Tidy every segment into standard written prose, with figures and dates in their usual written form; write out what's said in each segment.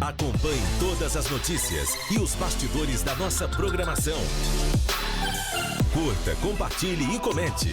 Acompanhe todas as notícias e os bastidores da nossa programação. Curta, compartilhe e comente.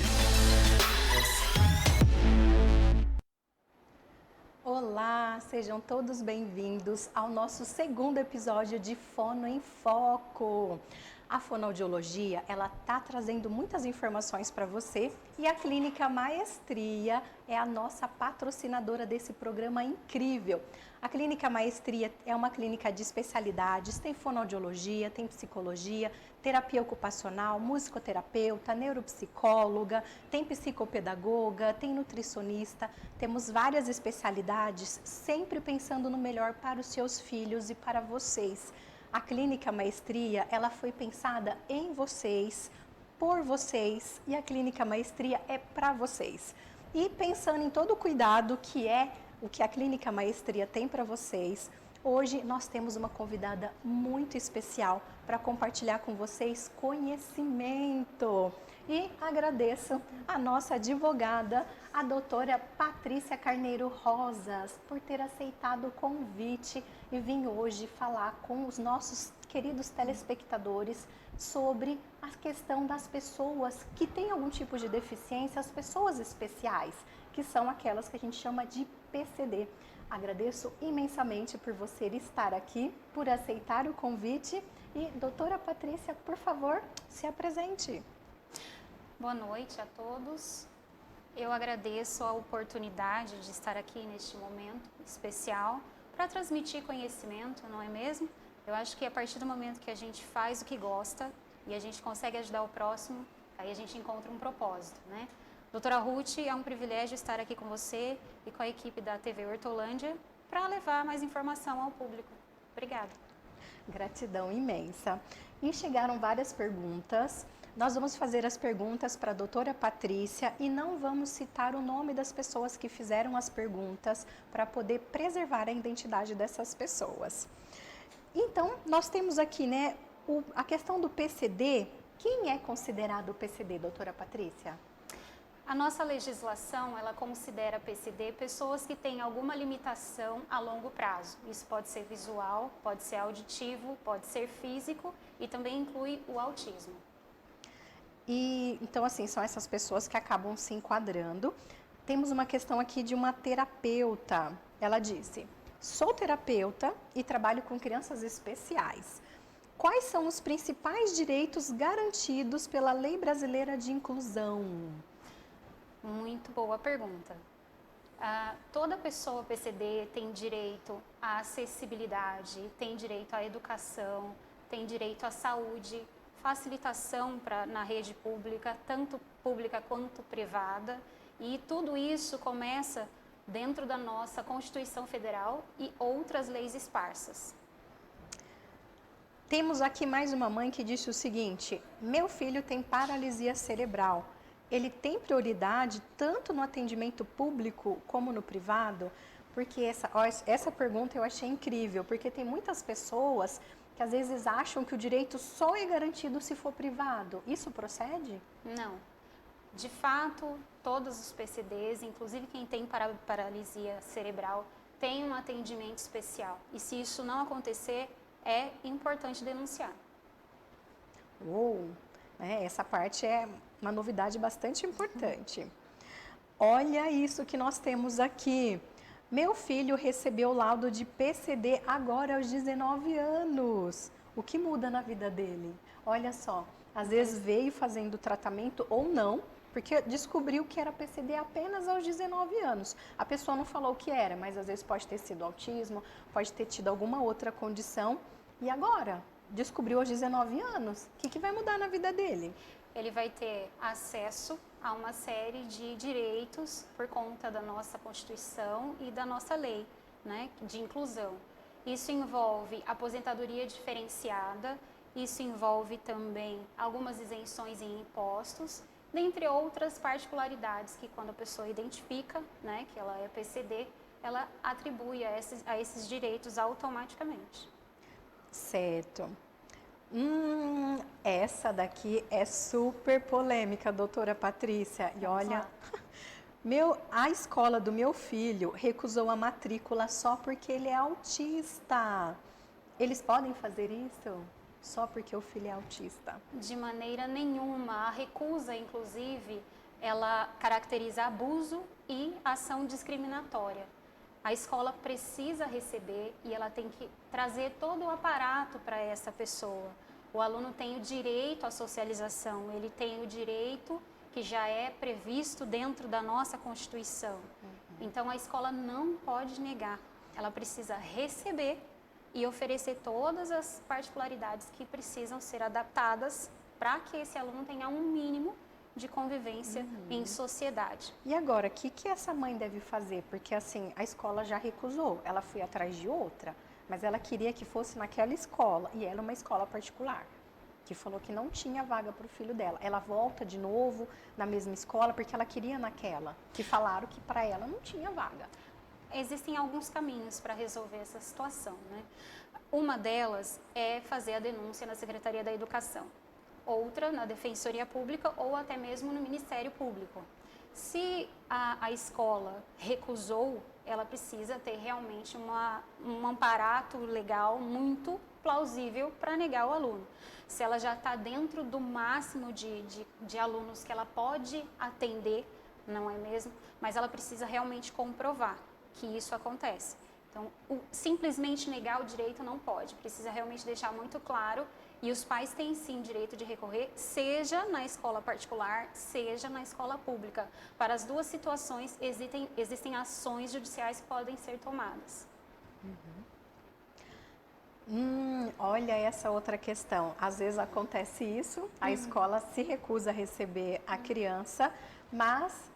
Olá, sejam todos bem-vindos ao nosso segundo episódio de Fono em Foco. A fonoaudiologia, ela tá trazendo muitas informações para você e a Clínica Maestria é a nossa patrocinadora desse programa incrível. A Clínica Maestria é uma clínica de especialidades, tem fonoaudiologia, tem psicologia, terapia ocupacional, musicoterapeuta, neuropsicóloga, tem psicopedagoga, tem nutricionista, temos várias especialidades, sempre pensando no melhor para os seus filhos e para vocês. A Clínica Maestria, ela foi pensada em vocês, por vocês, e a Clínica Maestria é para vocês. E pensando em todo o cuidado que é o que a Clínica Maestria tem para vocês, hoje nós temos uma convidada muito especial para compartilhar com vocês conhecimento. E agradeço a nossa advogada, a doutora Patrícia Carneiro Rosas, por ter aceitado o convite e vir hoje falar com os nossos queridos telespectadores sobre a questão das pessoas que têm algum tipo de deficiência, as pessoas especiais, que são aquelas que a gente chama de PCD. Agradeço imensamente por você estar aqui, por aceitar o convite e, doutora Patrícia, por favor, se apresente. Boa noite a todos. Eu agradeço a oportunidade de estar aqui neste momento especial para transmitir conhecimento, não é mesmo? Eu acho que a partir do momento que a gente faz o que gosta e a gente consegue ajudar o próximo, aí a gente encontra um propósito, né? Doutora Ruth, é um privilégio estar aqui com você e com a equipe da TV Hortolândia para levar mais informação ao público. Obrigada. Gratidão imensa. E chegaram várias perguntas. Nós vamos fazer as perguntas para a doutora Patrícia e não vamos citar o nome das pessoas que fizeram as perguntas para poder preservar a identidade dessas pessoas. Então, nós temos aqui, né, a questão do PCD. Quem é considerado o PCD, doutora Patrícia? A nossa legislação, ela considera PCD pessoas que têm alguma limitação a longo prazo. Isso pode ser visual, pode ser auditivo, pode ser físico e também inclui o autismo. E então, assim, são essas pessoas que acabam se enquadrando. Temos uma questão aqui de uma terapeuta. Ela disse: sou terapeuta e trabalho com crianças especiais. Quais são os principais direitos garantidos pela Lei Brasileira de Inclusão? Muito boa pergunta. Toda pessoa PCD tem direito à acessibilidade, tem direito à educação, tem direito à saúde, facilitação na rede pública, tanto pública quanto privada, e tudo isso começa dentro da nossa Constituição Federal e outras leis esparsas. Temos aqui mais uma mãe que disse o seguinte: meu filho tem paralisia cerebral. Ele tem prioridade tanto no atendimento público como no privado? Porque essa pergunta eu achei incrível, porque tem muitas pessoas que às vezes acham que o direito só é garantido se for privado. Isso procede? Não. De fato, todos os PCDs, inclusive quem tem paralisia cerebral, tem um atendimento especial. E se isso não acontecer, é importante denunciar. Essa parte é uma novidade bastante importante. Olha isso que nós temos aqui. Meu filho recebeu o laudo de PCD agora aos 19 anos. O que muda na vida dele? Olha só, às vezes veio fazendo tratamento ou não, porque descobriu que era PCD apenas aos 19 anos. A pessoa não falou o que era, mas às vezes pode ter sido autismo, pode ter tido alguma outra condição. E agora? Descobriu aos 19 anos. O que vai mudar na vida dele? Ele vai ter acesso a uma série de direitos por conta da nossa Constituição e da nossa lei, né, de inclusão. Isso envolve aposentadoria diferenciada, isso envolve também algumas isenções em impostos, dentre outras particularidades que quando a pessoa identifica, né, que ela é PCD, ela atribui a esses direitos automaticamente. Certo. Essa daqui é super polêmica, doutora Patrícia. E olha, A escola do meu filho recusou a matrícula só porque ele é autista. Eles podem fazer isso só porque o filho é autista? De maneira nenhuma. A recusa, inclusive, ela caracteriza abuso e ação discriminatória. A escola precisa receber e ela tem que trazer todo o aparato para essa pessoa. O aluno tem o direito à socialização, ele tem o direito que já é previsto dentro da nossa Constituição. Então, a escola não pode negar, ela precisa receber e oferecer todas as particularidades que precisam ser adaptadas para que esse aluno tenha um mínimo de convivência em sociedade. E agora, o que essa mãe deve fazer? Porque assim, a escola já recusou, ela foi atrás de outra, mas ela queria que fosse naquela escola, e ela é uma escola particular, que falou que não tinha vaga para o filho dela. Ela volta de novo na mesma escola porque ela queria naquela, que falaram que para ela não tinha vaga. Existem alguns caminhos para resolver essa situação, né? Uma delas é fazer a denúncia na Secretaria da Educação, outra na Defensoria Pública ou até mesmo no Ministério Público. Se a escola recusou, ela precisa ter realmente um amparato legal muito plausível para negar o aluno. Se ela já está dentro do máximo de alunos que ela pode atender, não é mesmo? Mas ela precisa realmente comprovar que isso acontece. Então, simplesmente negar o direito não pode, precisa realmente deixar muito claro, e os pais têm sim direito de recorrer, seja na escola particular, seja na escola pública. Para as duas situações, existem ações judiciais que podem ser tomadas. Olha essa outra questão. Às vezes acontece isso, a escola se recusa a receber a criança, mas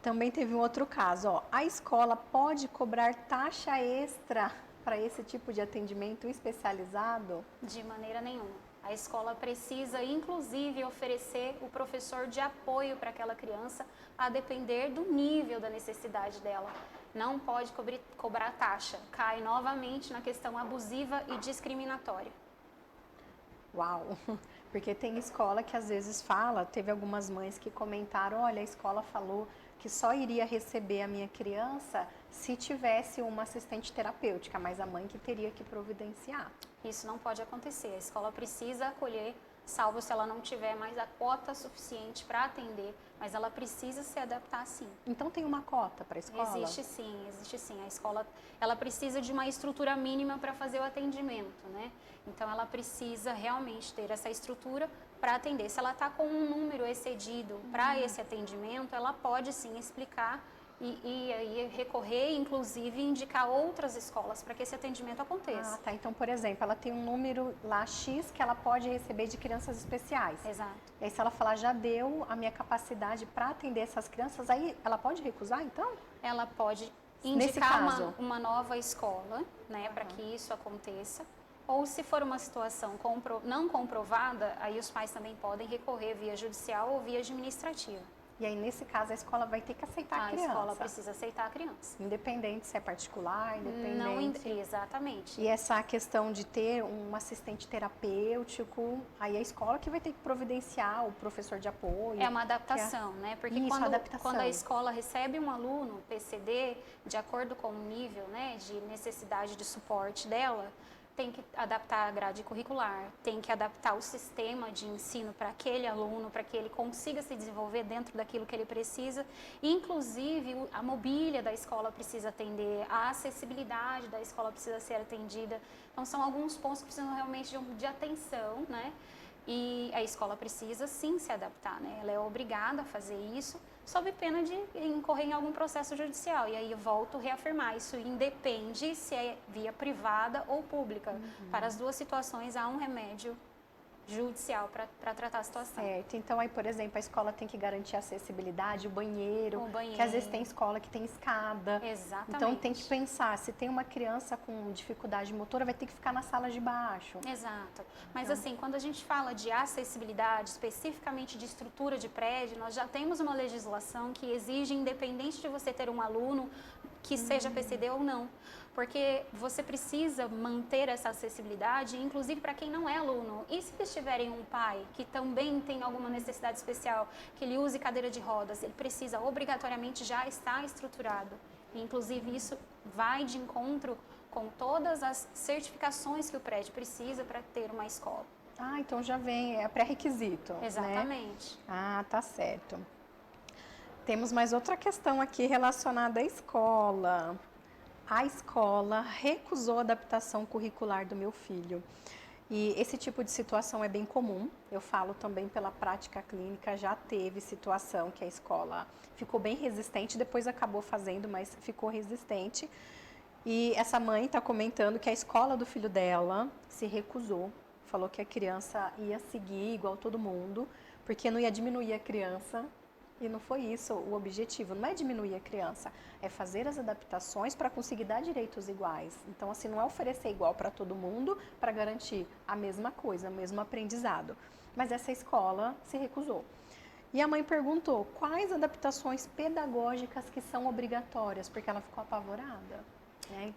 também teve um outro caso. A escola pode cobrar taxa extra para esse tipo de atendimento especializado? De maneira nenhuma. A escola precisa, inclusive, oferecer o professor de apoio para aquela criança, a depender do nível da necessidade dela. Não pode cobrar taxa. Cai novamente na questão abusiva e discriminatória. Uau! Porque tem escola que às vezes fala, teve algumas mães que comentaram, olha, a escola falou que só iria receber a minha criança se tivesse uma assistente terapêutica, mas a mãe que teria que providenciar. Isso não pode acontecer. A escola precisa acolher, salvo se ela não tiver mais a cota suficiente para atender, mas ela precisa se adaptar sim. Então tem uma cota para a escola? Existe sim. A escola, ela precisa de uma estrutura mínima para fazer o atendimento, né? Então ela precisa realmente ter essa estrutura para atender. Se ela está com um número excedido para esse atendimento, ela pode sim explicar e recorrer, inclusive, indicar outras escolas para que esse atendimento aconteça. Ah, tá. Então, por exemplo, ela tem um número lá X que ela pode receber de crianças especiais. Exato. E aí, se ela falar, já deu a minha capacidade para atender essas crianças, aí ela pode recusar, então? Ela pode Nesse indicar caso? uma nova escola, né, para que isso aconteça. Ou se for uma situação não comprovada, aí os pais também podem recorrer via judicial ou via administrativa. E aí, nesse caso, a escola vai ter que aceitar a criança. A escola precisa aceitar a criança. Independente se é particular, independente. Exatamente. E essa questão de ter um assistente terapêutico, aí a escola que vai ter que providenciar o professor de apoio. É uma adaptação, né? Porque Isso, quando a escola recebe um aluno PCD, de acordo com o nível, né, de necessidade de suporte dela, tem que adaptar a grade curricular, tem que adaptar o sistema de ensino para aquele aluno, para que ele consiga se desenvolver dentro daquilo que ele precisa. Inclusive, a mobília da escola precisa atender, a acessibilidade da escola precisa ser atendida. Então, são alguns pontos que precisam realmente de atenção, né? E a escola precisa, sim, se adaptar, né? Ela é obrigada a fazer isso, sob pena de incorrer em algum processo judicial. E aí eu volto a reafirmar, isso independe se é via privada ou pública. Para as duas situações há um remédio judicial para tratar a situação. Certo. Então, aí, por exemplo, a escola tem que garantir a acessibilidade, o banheiro, que às vezes tem escola que tem escada. Exatamente. Então, tem que pensar, se tem uma criança com dificuldade motora, vai ter que ficar na sala de baixo. Exato. Mas assim, quando a gente fala de acessibilidade, especificamente de estrutura de prédio, nós já temos uma legislação que exige, independente de você ter um aluno que seja PCD ou não, porque você precisa manter essa acessibilidade, inclusive para quem não é aluno. E se eles tiverem um pai que também tem alguma necessidade especial, que ele use cadeira de rodas, ele precisa obrigatoriamente já estar estruturado. E, inclusive, isso vai de encontro com todas as certificações que o prédio precisa para ter uma escola. Ah, então já vem, é pré-requisito. Exatamente. Né? Ah, tá certo. Temos mais outra questão aqui relacionada à escola. A escola recusou a adaptação curricular do meu filho. E esse tipo de situação é bem comum. Eu falo também pela prática clínica, já teve situação que a escola ficou bem resistente, depois acabou fazendo, mas ficou resistente. E essa mãe está comentando que a escola do filho dela se recusou, falou que a criança ia seguir igual todo mundo, porque não ia diminuir a criança. E não foi isso o objetivo, não é diminuir a criança, é fazer as adaptações para conseguir dar direitos iguais. Então, assim, não é oferecer igual para todo mundo para garantir a mesma coisa, o mesmo aprendizado. Mas essa escola se recusou. E a mãe perguntou quais adaptações pedagógicas que são obrigatórias, porque ela ficou apavorada. Né?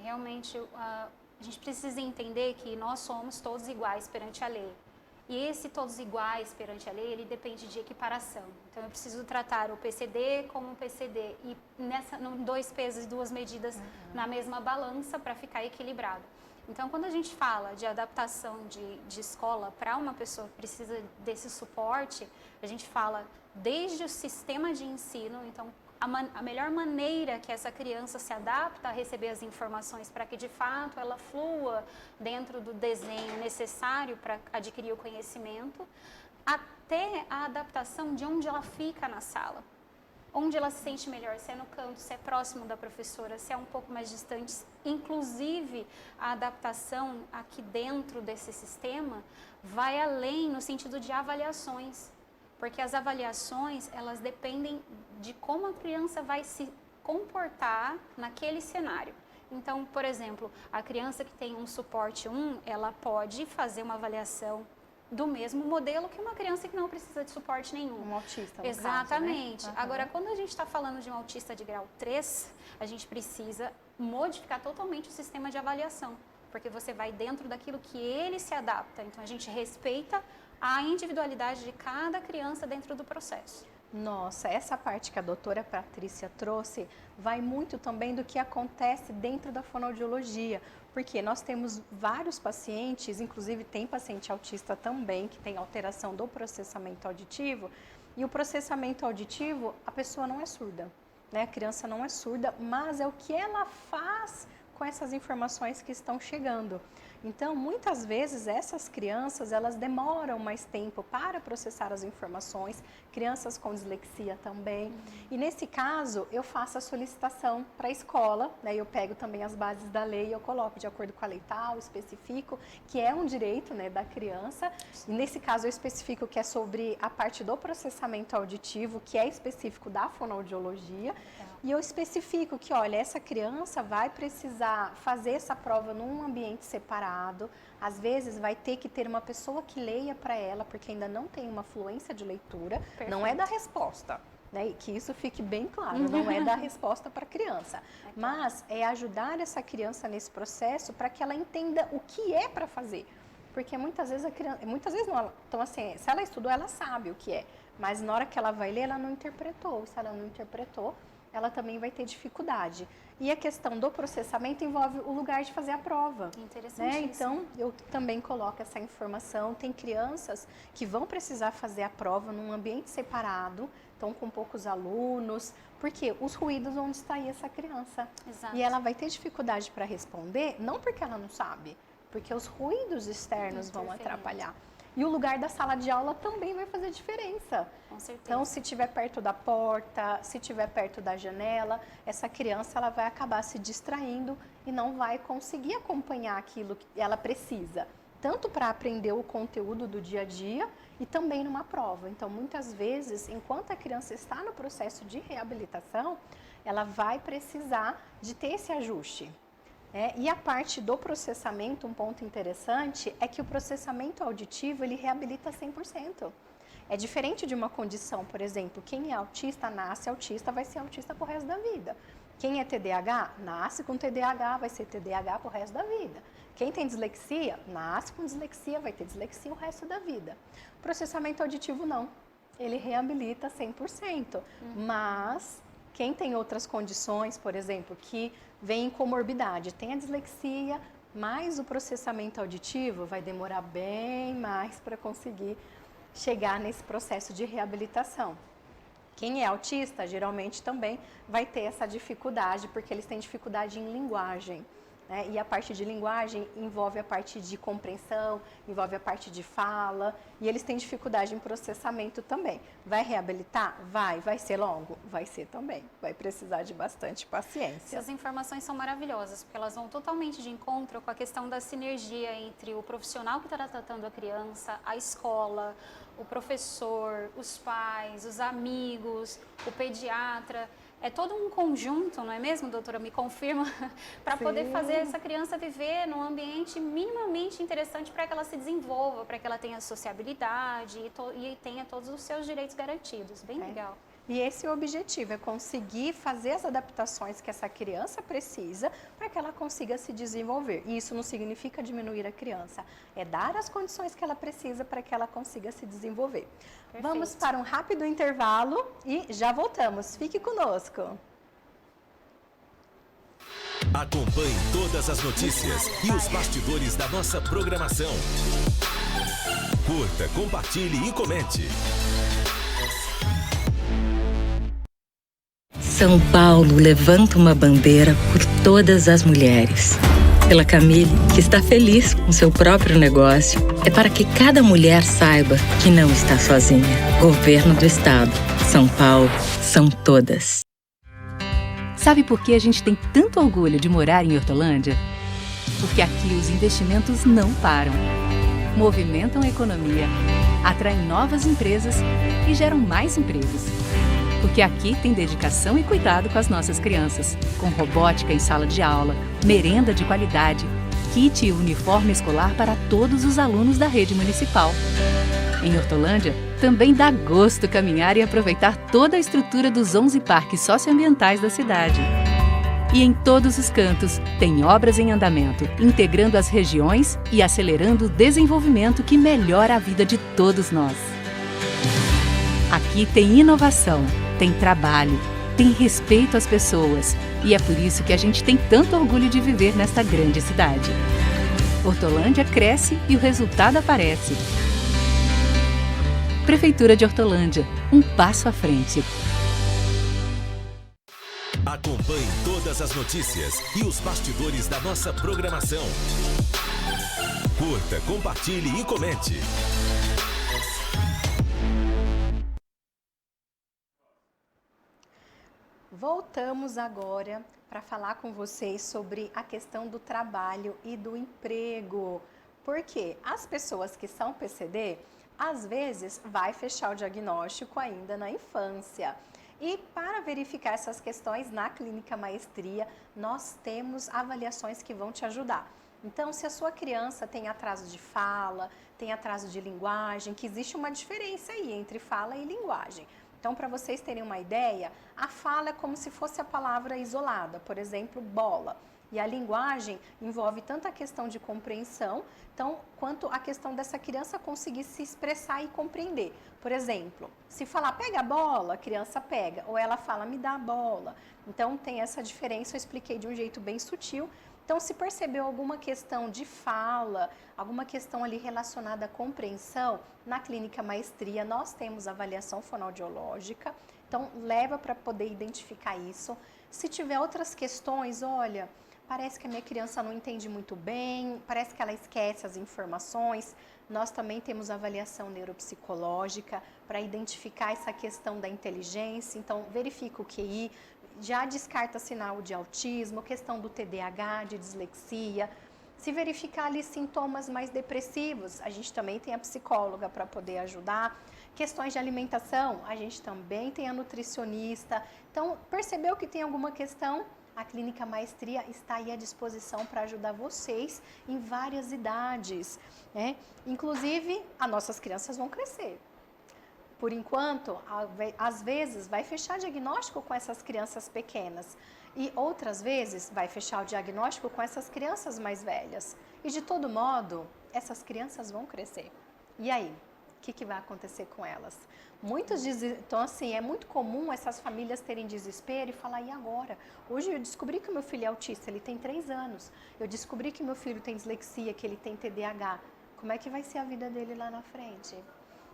Realmente a gente precisa entender que nós somos todos iguais perante a lei. E esse todos iguais perante a lei, ele depende de equiparação. Então, eu preciso tratar o PCD como PCD e dois pesos e duas medidas na mesma balança para ficar equilibrado. Então, quando a gente fala de adaptação de escola para uma pessoa que precisa desse suporte, a gente fala desde o sistema de ensino, então, a melhor maneira que essa criança se adapta a receber as informações para que, de fato, ela flua dentro do desenho necessário para adquirir o conhecimento, até a adaptação de onde ela fica na sala. Onde ela se sente melhor, se é no canto, se é próximo da professora, se é um pouco mais distante. Inclusive, a adaptação aqui dentro desse sistema vai além no sentido de avaliações. Porque as avaliações, elas dependem de como a criança vai se comportar naquele cenário. Então, por exemplo, a criança que tem um suporte 1, ela pode fazer uma avaliação do mesmo modelo que uma criança que não precisa de suporte nenhum. Um autista, no Exatamente. caso, né? Agora, quando a gente está falando de um autista de grau 3, a gente precisa modificar totalmente o sistema de avaliação, porque você vai dentro daquilo que ele se adapta. Então, a gente respeita a individualidade de cada criança dentro do processo. Nossa, essa parte que a doutora Patrícia trouxe vai muito também do que acontece dentro da fonoaudiologia, porque nós temos vários pacientes, inclusive tem paciente autista também, que tem alteração do processamento auditivo, e o processamento auditivo, a pessoa não é surda, né? A criança não é surda, mas é o que ela faz com essas informações que estão chegando. Então, muitas vezes, essas crianças, elas demoram mais tempo para processar as informações, crianças com dislexia também. E, nesse caso, eu faço a solicitação para a escola, né? Eu pego também as bases da lei e eu coloco de acordo com a lei tal, especifico que é um direito, né, da criança. E, nesse caso, eu especifico que é sobre a parte do processamento auditivo, que é específico da fonoaudiologia. E eu especifico que, olha, essa criança vai precisar fazer essa prova num ambiente separado. Às vezes vai ter que ter uma pessoa que leia para ela, porque ainda não tem uma fluência de leitura. Perfeito. Não é da resposta, né? E que isso fique bem claro, não é da resposta para a criança. Mas é ajudar essa criança nesse processo para que ela entenda o que é para fazer. Porque muitas vezes a criança, muitas vezes não, então assim, se ela estudou, ela sabe o que é. Mas na hora que ela vai ler, ela não interpretou. Se ela não interpretou, ela também vai ter dificuldade. E a questão do processamento envolve o lugar de fazer a prova. Interessante. Né? Então, eu também coloco essa informação. Tem crianças que vão precisar fazer a prova num ambiente separado, então com poucos alunos, porque os ruídos vão distrair essa criança. Exato. E ela vai ter dificuldade para responder, não porque ela não sabe, porque os ruídos externos vão atrapalhar. E o lugar da sala de aula também vai fazer diferença. Com certeza. Então, se estiver perto da porta, se estiver perto da janela, essa criança ela vai acabar se distraindo e não vai conseguir acompanhar aquilo que ela precisa. Tanto para aprender o conteúdo do dia a dia e também numa prova. Então, muitas vezes, enquanto a criança está no processo de reabilitação, ela vai precisar de ter esse ajuste. E a parte do processamento, um ponto interessante, é que o processamento auditivo, ele reabilita 100%. É diferente de uma condição, por exemplo, quem é autista, nasce autista, vai ser autista pro resto da vida. Quem é TDAH, nasce com TDAH, vai ser TDAH pro resto da vida. Quem tem dislexia, nasce com dislexia, vai ter dislexia o resto da vida. Processamento auditivo não, ele reabilita 100%, mas quem tem outras condições, por exemplo, que vem em comorbidade, tem a dislexia, mas o processamento auditivo vai demorar bem mais para conseguir chegar nesse processo de reabilitação. Quem é autista, geralmente também vai ter essa dificuldade, porque eles têm dificuldade em linguagem, né? E a parte de linguagem envolve a parte de compreensão, envolve a parte de fala, e eles têm dificuldade em processamento também. Vai reabilitar? Vai ser longo? Vai ser também, vai precisar de bastante paciência. Essas informações são maravilhosas, porque elas vão totalmente de encontro com a questão da sinergia entre o profissional que está tratando a criança, a escola, o professor, os pais, os amigos, o pediatra. É todo um conjunto, não é mesmo, doutora? Me confirma, para poder fazer essa criança viver num ambiente minimamente interessante para que ela se desenvolva, para que ela tenha sociabilidade e tenha todos os seus direitos garantidos. Bem legal. E esse é o objetivo, é conseguir fazer as adaptações que essa criança precisa para que ela consiga se desenvolver. E isso não significa diminuir a criança, é dar as condições que ela precisa para que ela consiga se desenvolver. Perfeito. Vamos para um rápido intervalo e já voltamos. Fique conosco. Acompanhe todas as notícias e os bastidores da nossa programação. Curta, compartilhe e comente. São Paulo levanta uma bandeira por todas as mulheres. Pela Camille, que está feliz com seu próprio negócio. É para que cada mulher saiba que não está sozinha. Governo do Estado. São Paulo, são todas. Sabe por que a gente tem tanto orgulho de morar em Hortolândia? Porque aqui os investimentos não param. Movimentam a economia, atraem novas empresas e geram mais empregos. Porque aqui tem dedicação e cuidado com as nossas crianças, com robótica em sala de aula, merenda de qualidade, kit e uniforme escolar para todos os alunos da rede municipal. Em Hortolândia, também dá gosto caminhar e aproveitar toda a estrutura dos 11 parques socioambientais da cidade. E em todos os cantos, tem obras em andamento, integrando as regiões e acelerando o desenvolvimento que melhora a vida de todos nós. Aqui tem inovação, tem trabalho, tem respeito às pessoas. E é por isso que a gente tem tanto orgulho de viver nesta grande cidade. Hortolândia cresce e o resultado aparece. Prefeitura de Hortolândia, um passo à frente. Acompanhe todas as notícias e os bastidores da nossa programação. Curta, compartilhe e comente. Voltamos agora para falar com vocês sobre a questão do trabalho e do emprego. Porque as pessoas que são PCD, às vezes, vai fechar o diagnóstico ainda na infância. E para verificar essas questões na Clínica Maestria, nós temos avaliações que vão te ajudar. Então, se a sua criança tem atraso de fala, tem atraso de linguagem, que existe uma diferença aí entre fala e linguagem. Então, para vocês terem uma ideia, a fala é como se fosse a palavra isolada, por exemplo, bola. E a linguagem envolve tanto a questão de compreensão, quanto a questão dessa criança conseguir se expressar e compreender. Por exemplo, se falar pega a bola, a criança pega, ou ela fala me dá a bola. Então, tem essa diferença, eu expliquei de um jeito bem sutil. Então, se percebeu alguma questão de fala, alguma questão ali relacionada à compreensão, na Clínica Maestria nós temos avaliação fonoaudiológica, então leva para poder identificar isso. Se tiver outras questões, olha, parece que a minha criança não entende muito bem, parece que ela esquece as informações, nós também temos avaliação neuropsicológica para identificar essa questão da inteligência, então verifica o QI, já descarta sinal de autismo, questão do TDAH, de dislexia. Se verificar ali sintomas mais depressivos, a gente também tem a psicóloga para poder ajudar. Questões de alimentação, a gente também tem a nutricionista. Então, percebeu que tem alguma questão? A Clínica Maestria está aí à disposição para ajudar vocês em várias idades, né? Inclusive, as nossas crianças vão crescer. Por enquanto, às vezes vai fechar diagnóstico com essas crianças pequenas e outras vezes vai fechar o diagnóstico com essas crianças mais velhas. E de todo modo, essas crianças vão crescer. E aí? O que vai acontecer com elas? Então, assim, é muito comum essas famílias terem desespero e falar, e agora? Hoje eu descobri que o meu filho é autista, ele tem 3 anos. Eu descobri que meu filho tem dislexia, que ele tem TDAH. Como é que vai ser a vida dele lá na frente?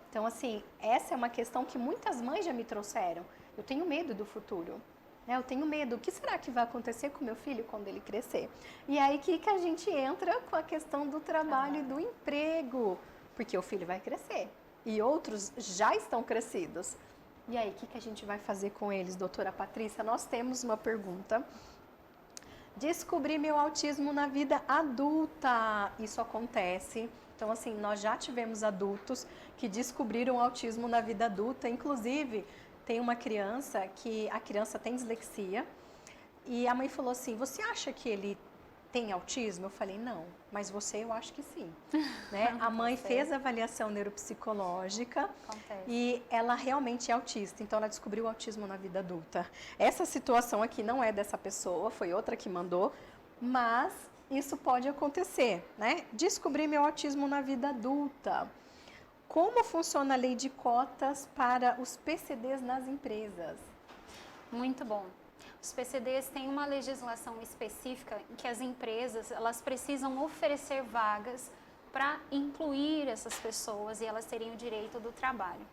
Então, assim, essa é uma questão que muitas mães já me trouxeram. Eu tenho medo do futuro. Eu tenho medo. O que será que vai acontecer com meu filho quando ele crescer? E aí que a gente entra com a questão do trabalho e do emprego. Porque o filho vai crescer e outros já estão crescidos. E aí, o que a gente vai fazer com eles, doutora Patrícia? Nós temos uma pergunta. Descobri meu autismo na vida adulta. Isso acontece. Então, assim, nós já tivemos adultos que descobriram autismo na vida adulta. Inclusive, tem uma criança que a criança tem dislexia e a mãe falou assim, você acha que ele tem autismo? Eu falei, não, mas você eu acho que sim. Né? A mãe fez a avaliação neuropsicológica e ela realmente é autista, então ela descobriu o autismo na vida adulta. Essa situação aqui não é dessa pessoa, foi outra que mandou, mas isso pode acontecer, né? Descobri meu autismo na vida adulta. Como funciona a lei de cotas para os PCDs nas empresas? Muito bom. Os PCDs têm uma legislação específica em que as empresas elas precisam oferecer vagas para incluir essas pessoas e elas terem o direito do trabalho.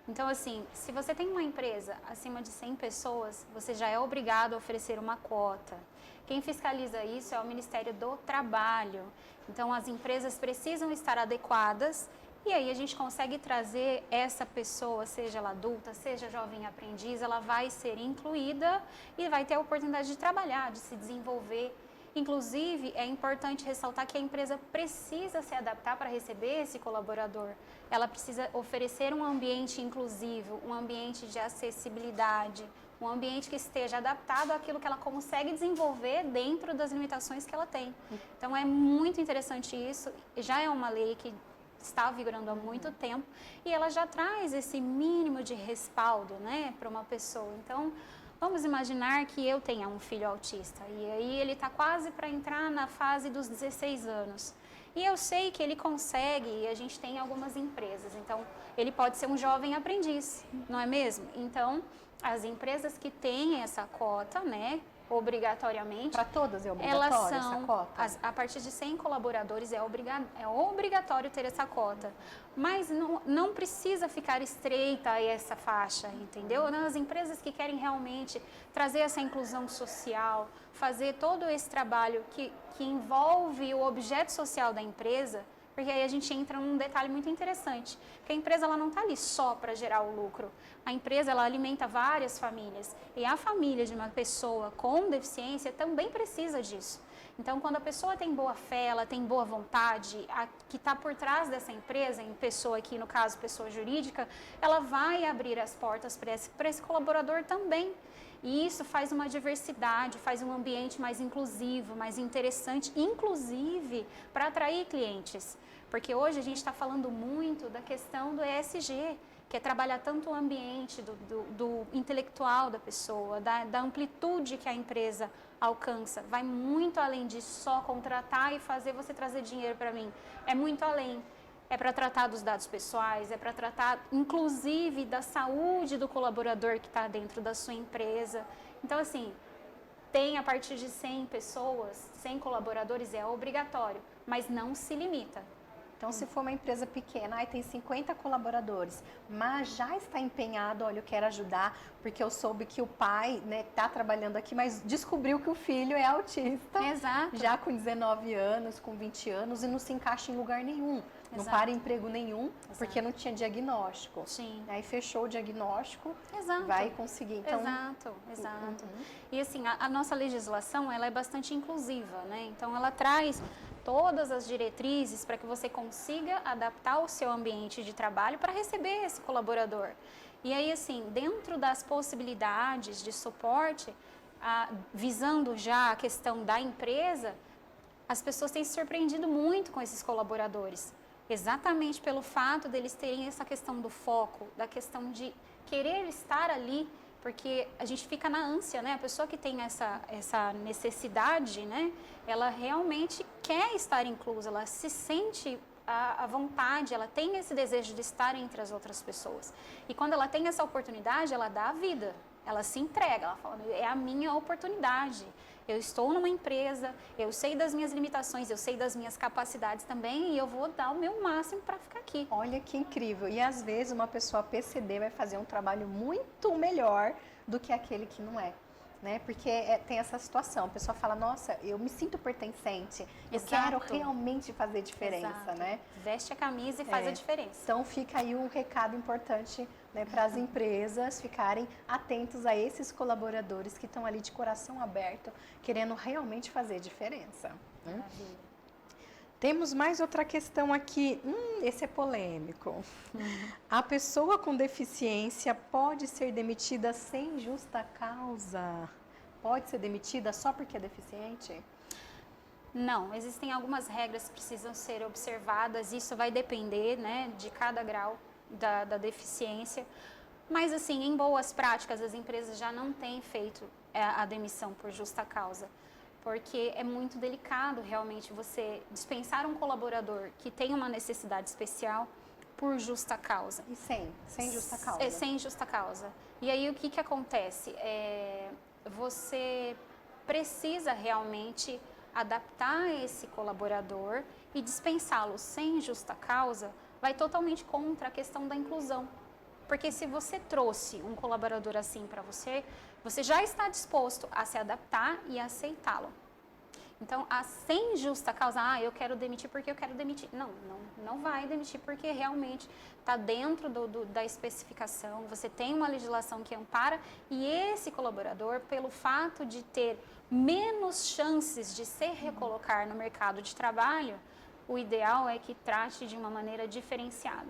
Então, assim, se você tem uma empresa acima de 100 pessoas, você já é obrigado a oferecer uma cota. Quem fiscaliza isso é o Ministério do Trabalho. Então, as empresas precisam estar adequadas e aí a gente consegue trazer essa pessoa, seja ela adulta, seja jovem aprendiz, ela vai ser incluída e vai ter a oportunidade de trabalhar, de se desenvolver. Inclusive, é importante ressaltar que a empresa precisa se adaptar para receber esse colaborador. Ela precisa oferecer um ambiente inclusivo, um ambiente de acessibilidade, um ambiente que esteja adaptado àquilo que ela consegue desenvolver dentro das limitações que ela tem. Então, é muito interessante isso. Já é uma lei que está vigorando há muito tempo e ela já traz esse mínimo de respaldo, né, para uma pessoa. Então, vamos imaginar que eu tenha um filho autista e aí ele está quase para entrar na fase dos 16 anos. E eu sei que ele consegue, e a gente tem algumas empresas, então ele pode ser um jovem aprendiz, não é mesmo? Então, as empresas que têm essa cota, né, obrigatoriamente. Para todas é obrigatório essa cota? A partir de 100 colaboradores é obrigatório ter essa cota. Mas não precisa ficar estreita essa faixa, entendeu? As empresas que querem realmente trazer essa inclusão social, fazer todo esse trabalho que envolve o objeto social da empresa, porque aí a gente entra num detalhe muito interessante, que a empresa ela não está ali só para gerar o lucro. A empresa ela alimenta várias famílias e a família de uma pessoa com deficiência também precisa disso. Então, quando a pessoa tem boa fé, ela tem boa vontade, a que está por trás dessa empresa, em pessoa aqui, no caso, pessoa jurídica, ela vai abrir as portas para esse colaborador também. E isso faz uma diversidade, faz um ambiente mais inclusivo, mais interessante, inclusive para atrair clientes. Porque hoje a gente está falando muito da questão do ESG, que é trabalhar tanto o ambiente do intelectual da pessoa, da amplitude que a empresa alcança. Vai muito além de só contratar e fazer você trazer dinheiro para mim. É muito além. É para tratar dos dados pessoais, é para tratar, inclusive, da saúde do colaborador que está dentro da sua empresa. Então, assim, tem a partir de 100 pessoas, 100 colaboradores, é obrigatório, mas não se limita. Então, se for uma empresa pequena, aí tem 50 colaboradores, mas já está empenhado, olha, eu quero ajudar, porque eu soube que o pai, né, está trabalhando aqui, mas descobriu que o filho é autista. Exato. Já com 19 anos, com 20 anos, e não se encaixa em lugar nenhum. Não para emprego nenhum, Exato. Porque não tinha diagnóstico. Sim. Aí fechou o diagnóstico, Exato. vai conseguir. Então, Exato. E assim, a nossa legislação, ela é bastante inclusiva, né? Então, ela traz todas as diretrizes para que você consiga adaptar o seu ambiente de trabalho para receber esse colaborador. E aí, assim, dentro das possibilidades de suporte, visando já a questão da empresa, as pessoas têm se surpreendido muito com esses colaboradores. exatamente pelo fato deles terem essa questão do foco, da questão de querer estar ali, porque a gente fica na ânsia, né? A pessoa que tem essa necessidade, né? Ela realmente quer estar inclusa, ela se sente à vontade, ela tem esse desejo de estar entre as outras pessoas. E quando ela tem essa oportunidade, ela dá a vida, ela se entrega, ela fala, é a minha oportunidade. Eu estou numa empresa, eu sei das minhas limitações, eu sei das minhas capacidades também e eu vou dar o meu máximo para ficar aqui. Olha que incrível. E às vezes uma pessoa PCD vai fazer um trabalho muito melhor do que aquele que não é. Né? Porque tem essa situação, a pessoa fala, nossa, eu me sinto pertencente, eu quero realmente fazer diferença, Exato. né? Veste a camisa e faz a diferença. Então fica aí um recado importante, né, para as empresas ficarem atentos a esses colaboradores que estão ali de coração aberto, querendo realmente fazer diferença. Né? Temos mais outra questão aqui, esse é polêmico. A pessoa com deficiência pode ser demitida sem justa causa? Pode ser demitida só porque é deficiente? Não, existem algumas regras que precisam ser observadas, isso vai depender, né, de cada grau da deficiência. Mas assim, em boas práticas, as empresas já não têm feito a demissão por justa causa. Porque é muito delicado realmente você dispensar um colaborador que tem uma necessidade especial por justa causa. E sem justa causa? Sem justa causa. E aí o que acontece? Você precisa realmente adaptar esse colaborador e dispensá-lo sem justa causa vai totalmente contra a questão da inclusão. Porque se você trouxe um colaborador assim para você, você já está disposto a se adaptar e aceitá-lo. Então, sem justa causa, eu quero demitir porque eu quero demitir. Não vai demitir porque realmente está dentro da especificação, você tem uma legislação que ampara e esse colaborador, pelo fato de ter menos chances de se recolocar no mercado de trabalho, o ideal é que trate de uma maneira diferenciada.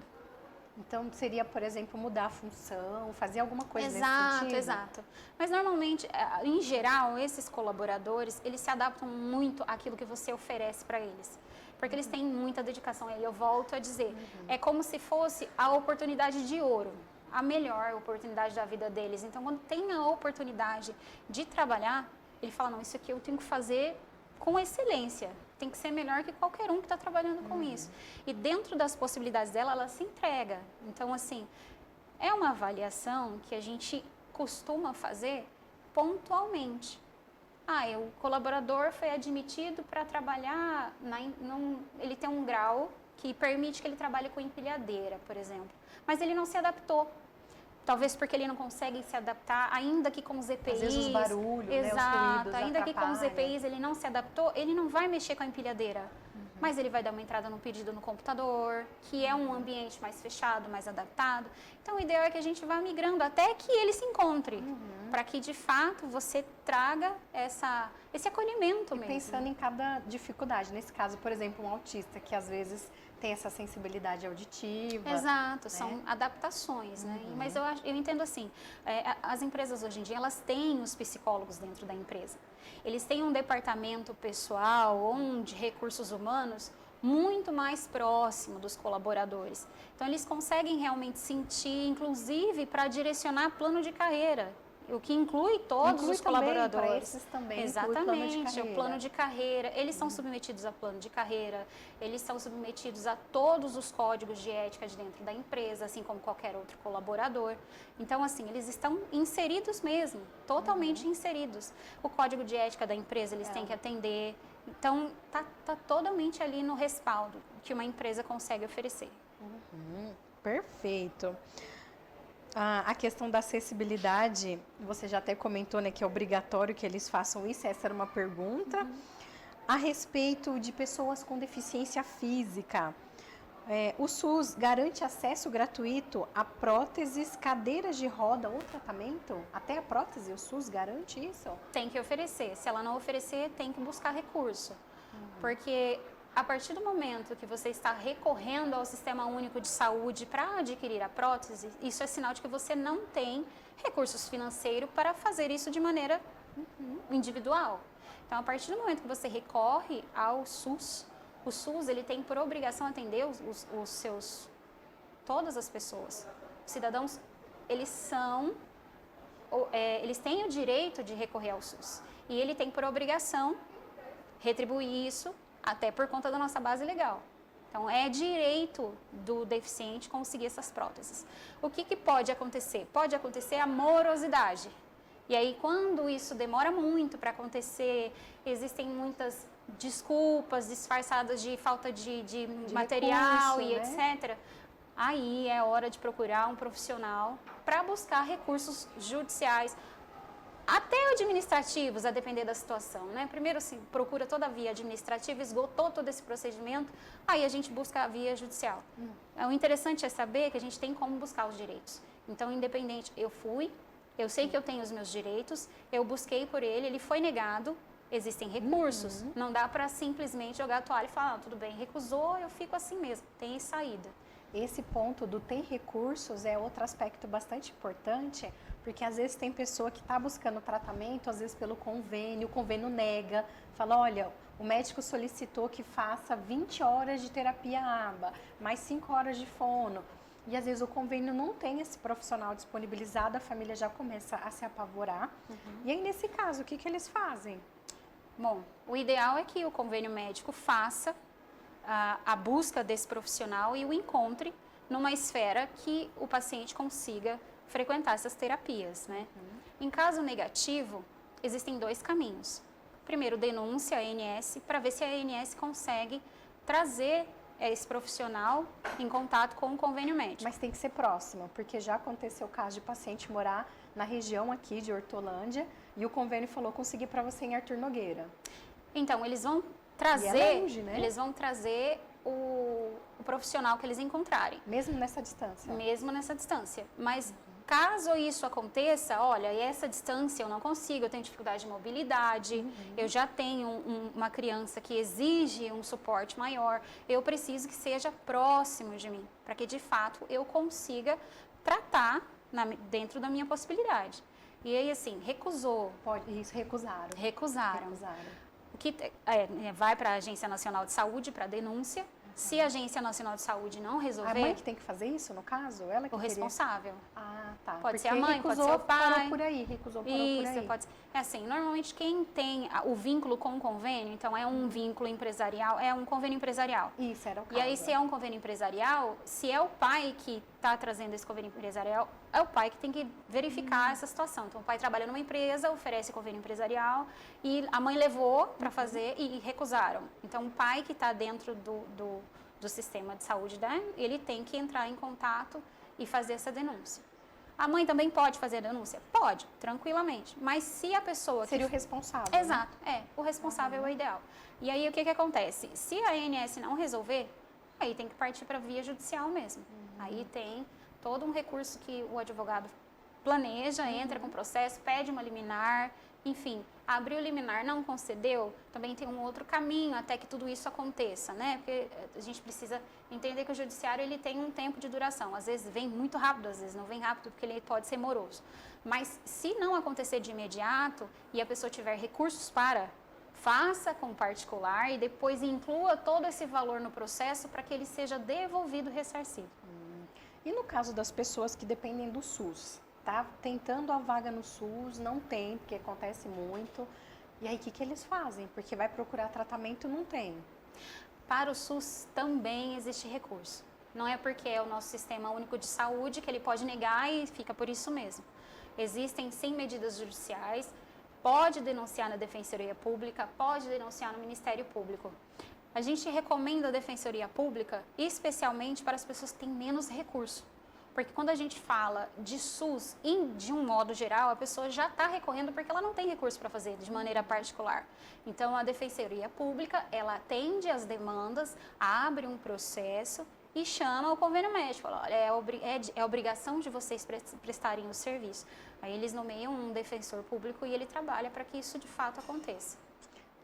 Então, seria, por exemplo, mudar a função, fazer alguma coisa nesse sentido? Exato. Mas, normalmente, em geral, esses colaboradores, eles se adaptam muito àquilo que você oferece para eles. Porque eles têm muita dedicação. E eu volto a dizer, é como se fosse a oportunidade de ouro, a melhor oportunidade da vida deles. Então, quando tem a oportunidade de trabalhar, ele fala, não, isso aqui eu tenho que fazer com excelência. Tem que ser melhor que qualquer um que está trabalhando com isso. E dentro das possibilidades dela, ela se entrega. Então, assim, é uma avaliação que a gente costuma fazer pontualmente. O colaborador foi admitido para trabalhar, ele tem um grau que permite que ele trabalhe com empilhadeira, por exemplo. Mas ele não se adaptou. Talvez porque ele não consegue se adaptar, ainda que com os EPIs. Às vezes os barulhos, exato, né, os ruídos ainda que com os atrapalham. EPIs ele não se adaptou, ele não vai mexer com a empilhadeira. Mas ele vai dar uma entrada no pedido no computador, que é um ambiente mais fechado, mais adaptado. Então, o ideal é que a gente vá migrando até que ele se encontre, para que, de fato, você traga esse acolhimento mesmo. Pensando em cada dificuldade. Nesse caso, por exemplo, um autista que às vezes tem essa sensibilidade auditiva. Exato, né? são adaptações, né? Mas eu entendo assim, as empresas hoje em dia, elas têm os psicólogos dentro da empresa. Eles têm um departamento pessoal ou de recursos humanos muito mais próximo dos colaboradores. Então, eles conseguem realmente sentir, inclusive, para direcionar plano de carreira. O que inclui todos os colaboradores. Para esses também Exatamente, o plano de carreira. Eles são submetidos a plano de carreira, eles são submetidos a todos os códigos de ética de dentro da empresa, assim como qualquer outro colaborador. Então, assim, eles estão inseridos mesmo, totalmente inseridos. O código de ética da empresa eles têm que atender. Então, tá totalmente ali no respaldo que uma empresa consegue oferecer. Perfeito. A questão da acessibilidade, você já até comentou, né, que é obrigatório que eles façam isso, essa era uma pergunta. A respeito de pessoas com deficiência física, o SUS garante acesso gratuito a próteses, cadeiras de roda ou tratamento? Até a prótese, o SUS garante isso? Tem que oferecer. Se ela não oferecer, tem que buscar recurso. Porque a partir do momento que você está recorrendo ao Sistema Único de Saúde para adquirir a prótese, isso é sinal de que você não tem recursos financeiros para fazer isso de maneira individual. Então, a partir do momento que você recorre ao SUS, O SUS, ele tem por obrigação atender os seus, todas as pessoas. Os cidadãos, eles têm o direito de recorrer ao SUS. E ele tem por obrigação retribuir isso, até por conta da nossa base legal. Então, é direito do deficiente conseguir essas próteses. O que pode acontecer? Pode acontecer a morosidade. E aí, quando isso demora muito para acontecer, existem muitas desculpas disfarçadas de falta de material recurso, e etc. Aí é hora de procurar um profissional para buscar recursos judiciais, até administrativos, a depender da situação, né? Primeiro, assim, procura toda a via administrativa, esgotou todo esse procedimento, aí a gente busca a via judicial. O interessante é saber que a gente tem como buscar os direitos. Então, independente, eu sei que eu tenho os meus direitos, eu busquei por ele foi negado, existem recursos. Não dá para simplesmente jogar a toalha e falar, tudo bem, recusou, eu fico assim mesmo, tem saída. Esse ponto do tem recursos é outro aspecto bastante importante, porque às vezes tem pessoa que está buscando tratamento, às vezes pelo convênio, o convênio nega, fala, olha, o médico solicitou que faça 20 horas de terapia ABA, mais 5 horas de fono, e às vezes o convênio não tem esse profissional disponibilizado, a família já começa a se apavorar, e aí nesse caso, o que eles fazem? Bom, o ideal é que o convênio médico faça a busca desse profissional e o encontre numa esfera que o paciente consiga frequentar essas terapias, né? Em caso negativo, existem 2 caminhos. Primeiro, denúncia à ANS, para ver se a ANS consegue trazer esse profissional em contato com o convênio médico. Mas tem que ser próximo, porque já aconteceu o caso de paciente morar na região aqui de Hortolândia e o convênio falou conseguir para você em Arthur Nogueira. Então, eles vão trazer, e é longe, né? Eles vão trazer o profissional que eles encontrarem. Mesmo nessa distância? Mesmo nessa distância. Mas caso isso aconteça, olha, essa distância eu não consigo, eu tenho dificuldade de mobilidade, eu já tenho uma criança que exige um suporte maior, eu preciso que seja próximo de mim, para que de fato eu consiga tratar dentro da minha possibilidade. E aí, assim, recusou. Isso, recusaram. Recusaram. O que vai para a Agência Nacional de Saúde para denúncia. Se a Agência Nacional de Saúde não resolver... A mãe que tem que fazer isso, no caso? Ela que o responsável. Ah, tá. Pode ser a mãe, pode ser o pai. Parou por aí, recusou, parou por aí. Pode ser. É assim, normalmente quem tem o vínculo com o convênio, então é um vínculo empresarial, é um convênio empresarial. Isso, era o caso. E aí, se é um convênio empresarial, se é o pai que está trazendo esse convênio empresarial, é o pai que tem que verificar essa situação. Então, o pai trabalha numa empresa, oferece convênio empresarial e a mãe levou para fazer e recusaram. Então, o pai que está dentro do sistema de saúde, né, ele tem que entrar em contato e fazer essa denúncia. A mãe também pode fazer a denúncia? Pode, tranquilamente. Mas se a pessoa... Seria o responsável. Exato, o responsável é o ideal. E aí, o que acontece? Se a ANS não resolver, aí tem que partir para a via judicial mesmo. Aí tem todo um recurso que o advogado planeja, entra com o processo, pede uma liminar, enfim, abriu o liminar, não concedeu, também tem um outro caminho até que tudo isso aconteça, né? Porque a gente precisa entender que o judiciário ele tem um tempo de duração, às vezes vem muito rápido, às vezes não vem rápido, porque ele pode ser moroso. Mas se não acontecer de imediato e a pessoa tiver recursos faça com particular e depois inclua todo esse valor no processo para que ele seja devolvido, ressarcido. E no caso das pessoas que dependem do SUS? Tá tentando a vaga no SUS, não tem, porque acontece muito. E aí, o que eles fazem? Porque vai procurar tratamento, não tem. Para o SUS também existe recurso. Não é porque é o nosso sistema único de saúde que ele pode negar e fica por isso mesmo. Existem, sim, medidas judiciais, pode denunciar na Defensoria Pública, pode denunciar no Ministério Público. A gente recomenda a Defensoria Pública, especialmente para as pessoas que têm menos recurso. Porque quando a gente fala de SUS, de um modo geral, a pessoa já está recorrendo porque ela não tem recurso para fazer de maneira particular. Então, a Defensoria Pública, ela atende as demandas, abre um processo e chama o convênio médico. Fala, olha, é obrigação de vocês prestarem o serviço. Aí eles nomeiam um defensor público e ele trabalha para que isso de fato aconteça.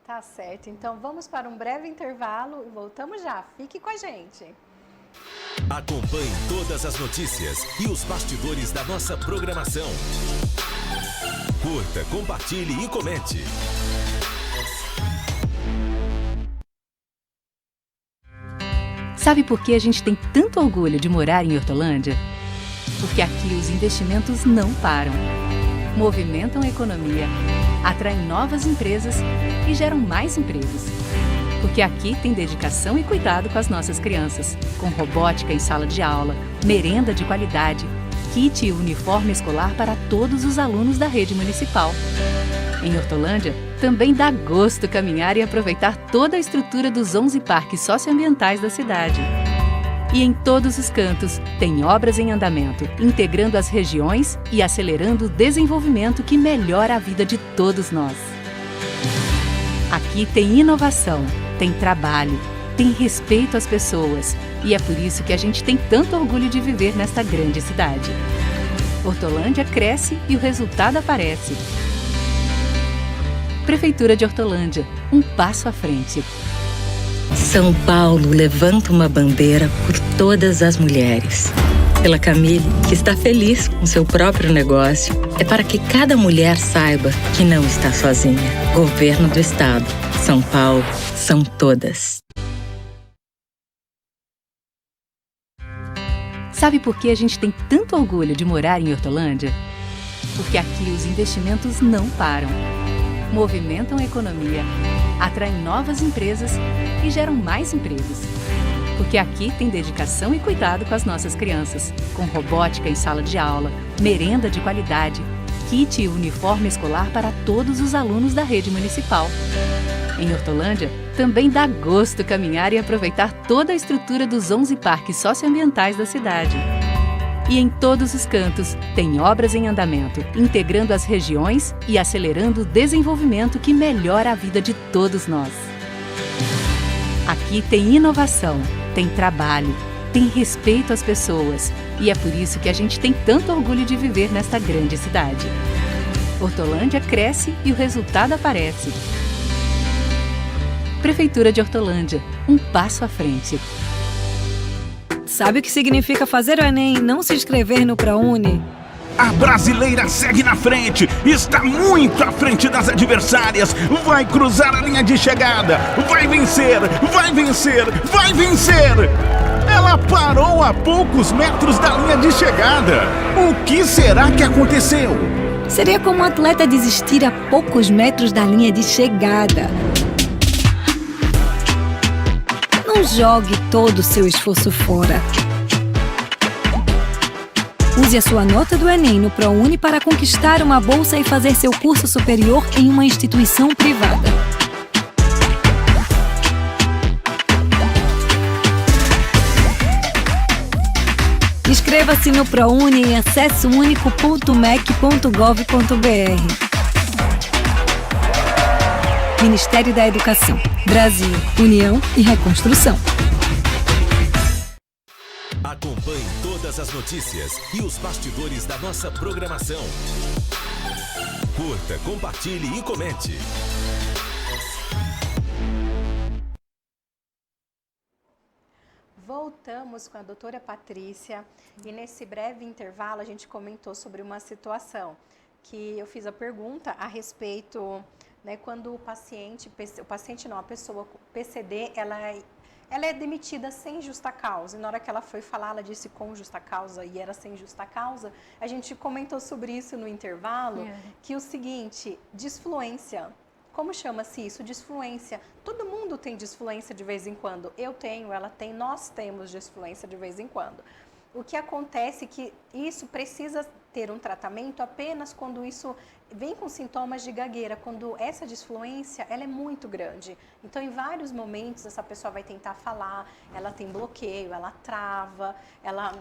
Tá certo. Então, vamos para um breve intervalo e voltamos já. Fique com a gente. Acompanhe todas as notícias e os bastidores da nossa programação. Curta, compartilhe e comente. Sabe por que a gente tem tanto orgulho de morar em Hortolândia? Porque aqui os investimentos não param. Movimentam a economia, atraem novas empresas e geram mais empregos. Porque aqui tem dedicação e cuidado com as nossas crianças, com robótica em sala de aula, merenda de qualidade, kit e uniforme escolar para todos os alunos da rede municipal. Em Hortolândia, também dá gosto caminhar e aproveitar toda a estrutura dos 11 parques socioambientais da cidade. E em todos os cantos, tem obras em andamento, integrando as regiões e acelerando o desenvolvimento que melhora a vida de todos nós. Aqui tem inovação, tem trabalho, tem respeito às pessoas, e é por isso que a gente tem tanto orgulho de viver nesta grande cidade. Hortolândia cresce e o resultado aparece. Prefeitura de Hortolândia, um passo à frente. São Paulo levanta uma bandeira por todas as mulheres. Pela Camille, que está feliz com seu próprio negócio. É para que cada mulher saiba que não está sozinha. Governo do Estado. São Paulo, são todas. Sabe por que a gente tem tanto orgulho de morar em Hortolândia? Porque aqui os investimentos não param. Movimentam a economia, atraem novas empresas e geram mais empregos. Porque aqui tem dedicação e cuidado com as nossas crianças, com robótica em sala de aula, merenda de qualidade, kit e uniforme escolar para todos os alunos da rede municipal. Em Hortolândia, também dá gosto caminhar e aproveitar toda a estrutura dos 11 parques socioambientais da cidade. E em todos os cantos, tem obras em andamento, integrando as regiões e acelerando o desenvolvimento que melhora a vida de todos nós. Aqui tem inovação, tem trabalho, tem respeito às pessoas, e é por isso que a gente tem tanto orgulho de viver nesta grande cidade. Hortolândia cresce e o resultado aparece. Prefeitura de Hortolândia, um passo à frente. Sabe o que significa fazer o Enem e não se inscrever no ProUni? A brasileira segue na frente, está muito à frente das adversárias, vai cruzar a linha de chegada, vai vencer, vai vencer, vai vencer! Ela parou a poucos metros da linha de chegada. O que será que aconteceu? Seria como um atleta desistir a poucos metros da linha de chegada. Não jogue todo o seu esforço fora. Use a sua nota do Enem no ProUni para conquistar uma bolsa e fazer seu curso superior em uma instituição privada. Inscreva-se no ProUni em acessounico.mec.gov.br. Ministério da Educação. Brasil, União e Reconstrução. Acompanhe todas as notícias e os bastidores da nossa programação. Curta, compartilhe e comente. Voltamos com a doutora Patrícia e nesse breve intervalo a gente comentou sobre uma situação que eu fiz a pergunta a respeito, né, quando a pessoa com PCD, ela é demitida sem justa causa. E na hora que ela foi falar, ela disse com justa causa e era sem justa causa. A gente comentou sobre isso no intervalo, que o seguinte, disfluência. Como chama-se isso? Disfluência. Todo mundo tem disfluência de vez em quando. Eu tenho, ela tem, nós temos disfluência de vez em quando. O que acontece é que isso precisa ter um tratamento apenas quando isso vem com sintomas de gagueira, quando essa disfluência ela é muito grande. Então, em vários momentos, essa pessoa vai tentar falar, ela tem bloqueio, ela trava, ela